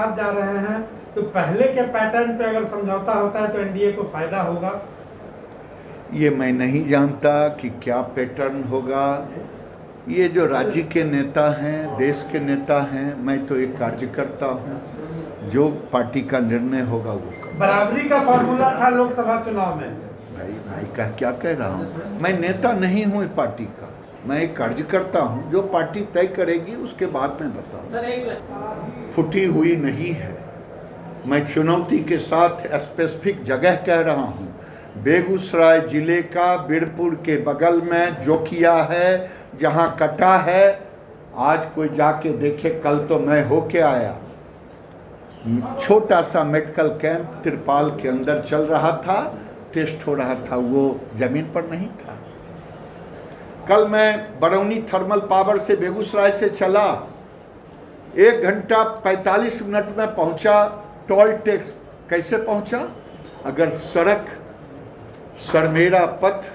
साथ जा रहे हैं, तो पहले के पैटर्न पे अगर समझौता होता है तो एनडीए को फायदा होगा? ये मैं नहीं जानता कि क्या पैटर्न होगा। ये जो राज्य के नेता हैं, देश के नेता हैं, मैं तो एक कार्यकर्ता हूँ, जो पार्टी का निर्णय होगा वो कर। बराबरी का फॉर्मूला था लोकसभा चुनाव में। भाई का क्या कह रहा हूँ, मैं नेता नहीं हूँ पार्टी का, मैं एक कार्यकर्ता हूँ। जो पार्टी तय करेगी उसके बाद में बताऊँ। फूटी हुई नहीं है, मैं चुनौती के साथ स्पेसिफिक जगह कह रहा हूँ। बेगूसराय जिले का बीरपुर के बगल में जोकिया है, जहाँ कटा है। आज कोई जाके देखे, कल तो मैं होके आया। छोटा सा मेडिकल कैंप तिरपाल के अंदर चल रहा था, टेस्ट हो रहा था, वो जमीन पर नहीं था। कल मैं बरौनी थर्मल पावर से बेगूसराय से चला, 1 घंटा 45 मिनट में पहुंचा। टोल टैक्स कैसे पहुंचा? अगर सड़क सरमेरा पथ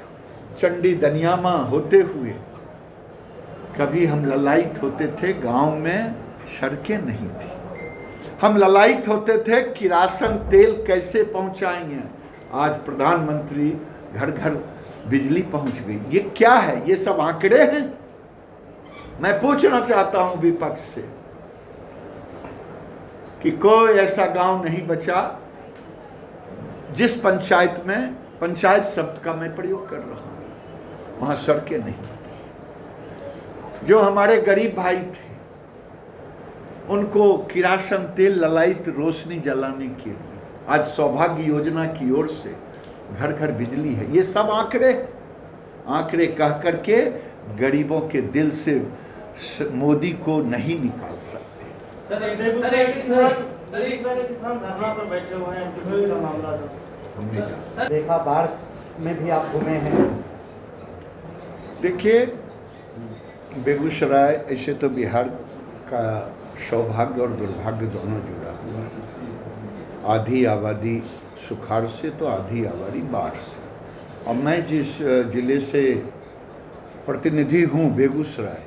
चंडी दनियामा होते हुए कभी हम ललायित होते थे, गांव में सड़कें नहीं थी, हम ललायित होते थे किरासन तेल कैसे पहुंचाएंगे। आज प्रधानमंत्री घर घर बिजली पहुंच गई। ये क्या है? ये सब आंकड़े हैं। मैं पूछना चाहता हूं विपक्ष से कि कोई ऐसा गांव नहीं बचा जिस पंचायत में, पंचायत शब्द का मैं प्रयोग कर रहा हूं, वहां सड़कें नहीं। जो हमारे गरीब भाई थे उनको किरासन तेल ललायित रोशनी जलाने के लिए आज सौभाग्य योजना की ओर से घर घर बिजली है। ये सब आंकड़े कह करके गरीबों के दिल से मोदी को नहीं निकाल सकते। किसान धरना पर बैठे हुए हैं, का मामला हमने देखा, बाढ़ में भी आप घूमे हैं। देखिए, बेगूसराय ऐसे तो बिहार का सौभाग्य और दुर्भाग्य दोनों जुड़ा हुआ। आधी आबादी सुखाड़ से तो आधी आबादी बाढ़ से। और मैं जिस जिले से प्रतिनिधि हूँ, बेगूसराय,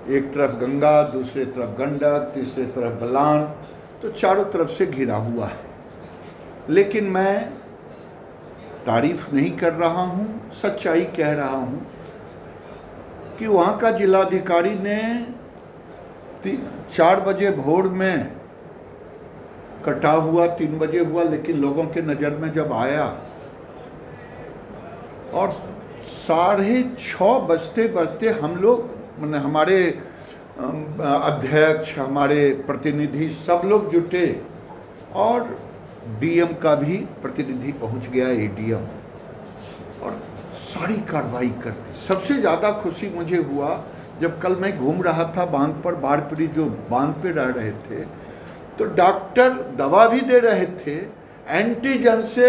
एक तरफ गंगा, दूसरे तरफ गंडक, तीसरे तरफ बलान, तो चारों तरफ से घिरा हुआ है। लेकिन मैं तारीफ नहीं कर रहा हूँ, सच्चाई कह रहा हूँ कि वहाँ का जिलाधिकारी ने 4 बजे भोर में कटा हुआ, 3 बजे हुआ, लेकिन लोगों के नज़र में जब आया और 6:30 बजते हम लोग, मैंने हमारे अध्यक्ष, हमारे प्रतिनिधि सब लोग जुटे और डीएम का भी प्रतिनिधि पहुंच गया, एडीएम, और सारी कार्रवाई करती। सबसे ज़्यादा खुशी मुझे हुआ जब कल मैं घूम रहा था बांध पर, बाढ़ पीड़ित जो बांध पे रह रहे थे, तो डॉक्टर दवा भी दे रहे थे, एंटीजन से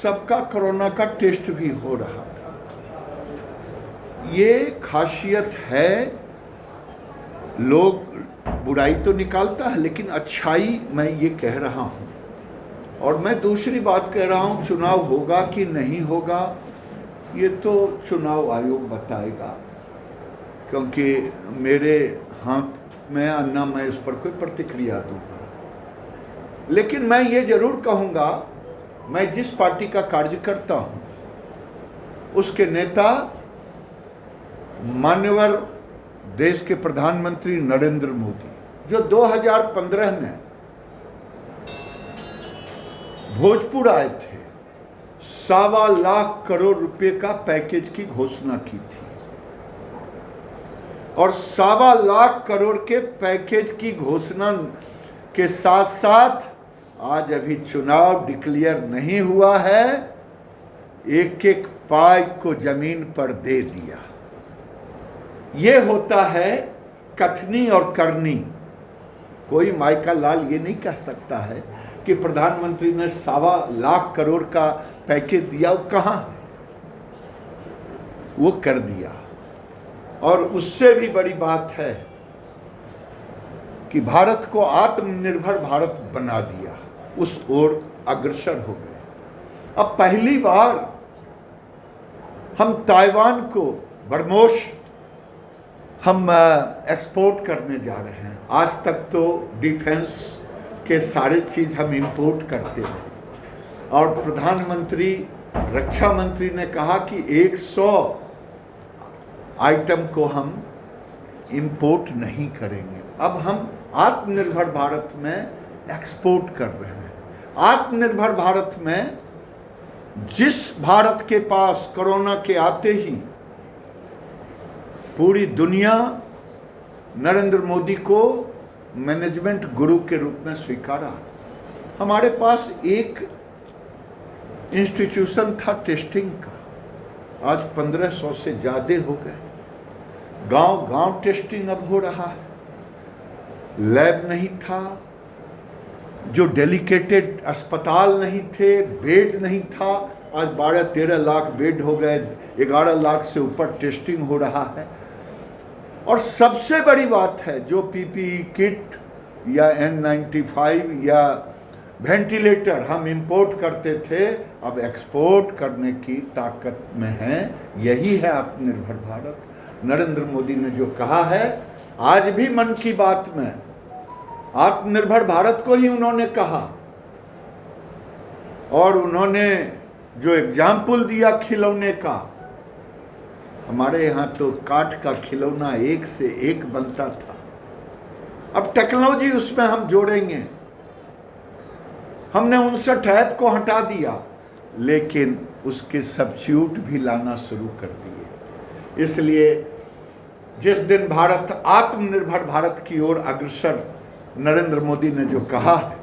सबका कोरोना का टेस्ट भी हो रहा था। ये खासियत है। लोग बुराई तो निकालता है, लेकिन अच्छाई मैं ये कह रहा हूँ। और मैं दूसरी बात कह रहा हूँ, चुनाव होगा कि नहीं होगा ये तो चुनाव आयोग बताएगा, क्योंकि मेरे हाथ में अन्ना मैं इस पर कोई प्रतिक्रिया दूंगा। लेकिन मैं ये जरूर कहूँगा, मैं जिस पार्टी का कार्यकर्ता हूँ उसके नेता मान्यवर देश के प्रधानमंत्री नरेंद्र मोदी, जो 2015 में भोजपुर आए थे, 1.25 लाख करोड़ रुपए का पैकेज की घोषणा की थी। और 1.25 लाख करोड़ के पैकेज की घोषणा के साथ साथ आज अभी चुनाव डिक्लेयर नहीं हुआ है, एक एक पाई को जमीन पर दे दिया। ये होता है कथनी और करनी। कोई माइका लाल ये नहीं कह सकता है कि प्रधानमंत्री ने 1.25 लाख करोड़ का पैकेज दिया, वो कहाँ है? वो कर दिया। और उससे भी बड़ी बात है कि भारत को आत्मनिर्भर भारत बना दिया, उस ओर अग्रसर हो गए। अब पहली बार हम ताइवान को बरमोश हम एक्सपोर्ट करने जा रहे हैं। आज तक तो डिफेंस के सारे चीज हम इंपोर्ट करते रहे। और प्रधानमंत्री, रक्षा मंत्री ने कहा कि 100 आइटम को हम इंपोर्ट नहीं करेंगे। अब हम आत्मनिर्भर भारत में एक्सपोर्ट कर रहे हैं। आत्मनिर्भर भारत में जिस भारत के पास कोरोना के आते ही पूरी दुनिया नरेंद्र मोदी को मैनेजमेंट गुरु के रूप में स्वीकारा, हमारे पास एक इंस्टीट्यूशन था टेस्टिंग का, आज 1500 से ज़्यादा हो गए। गांव गांव टेस्टिंग अब हो रहा है। लैब नहीं था, जो डेलिकेटेड अस्पताल नहीं थे, बेड नहीं था, आज 12-13 लाख बेड हो गए, 11 लाख से ऊपर टेस्टिंग हो रहा है। और सबसे बड़ी बात है, जो पीपीई किट या N95 या वेंटिलेटर हम इंपोर्ट करते थे, अब एक्सपोर्ट करने की ताकत में है। यही है आत्मनिर्भर भारत। नरेंद्र मोदी ने जो कहा है, आज भी मन की बात में आत्मनिर्भर भारत को ही उन्होंने कहा। और उन्होंने जो एग्जाम्पल दिया खिलौने का, हमारे यहाँ तो काठ का खिलौना एक से एक बनता था। अब टेक्नोलॉजी उसमें हम जोड़ेंगे। हमने 59 ऐप को हटा दिया, लेकिन उसके सब्स्टिट्यूट भी लाना शुरू कर दिए। इसलिए जिस दिन भारत आत्मनिर्भर भारत की ओर अग्रसर नरेंद्र मोदी ने जो कहा है,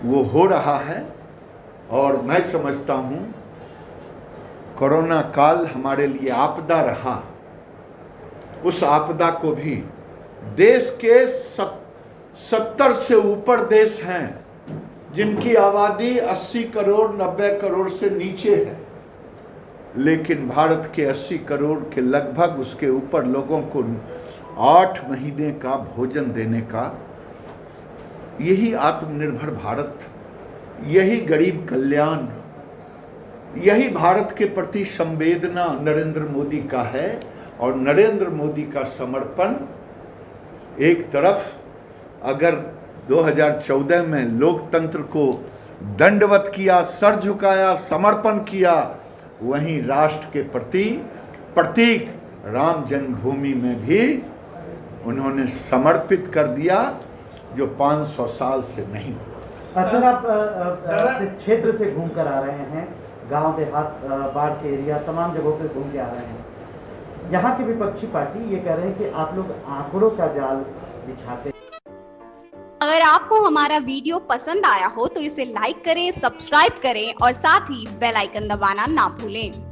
वो हो रहा है। और मैं समझता हूँ कोरोना काल हमारे लिए आपदा रहा। उस आपदा को भी देश के 70 से ऊपर देश हैं जिनकी आबादी 80 करोड़ 90 करोड़ से नीचे है, लेकिन भारत के 80 करोड़ के लगभग उसके ऊपर लोगों को 8 महीने का भोजन देने का, यही आत्मनिर्भर भारत, यही गरीब कल्याण, यही भारत के प्रति संवेदना नरेंद्र मोदी का है। और नरेंद्र मोदी का समर्पण, एक तरफ अगर 2014 में लोकतंत्र को दंडवत किया, सर झुकाया, समर्पण किया, वहीं राष्ट्र के प्रति प्रतीक राम जन्मभूमि में भी उन्होंने समर्पित कर दिया, जो 500 साल से नहीं हुआ। सर, आप अपने क्षेत्र से घूम कर आ रहे हैं, गांव देहात, बाढ़ के एरिया, तमाम जगहों पे घूम के आ रहे हैं। यहाँ की विपक्षी पार्टी ये कह रहे हैं कि आप लोग आंकड़ों का जाल बिछाते हैं। अगर आपको हमारा वीडियो पसंद आया हो तो इसे लाइक करें, सब्सक्राइब करें और साथ ही बेल आइकन दबाना ना भूलें।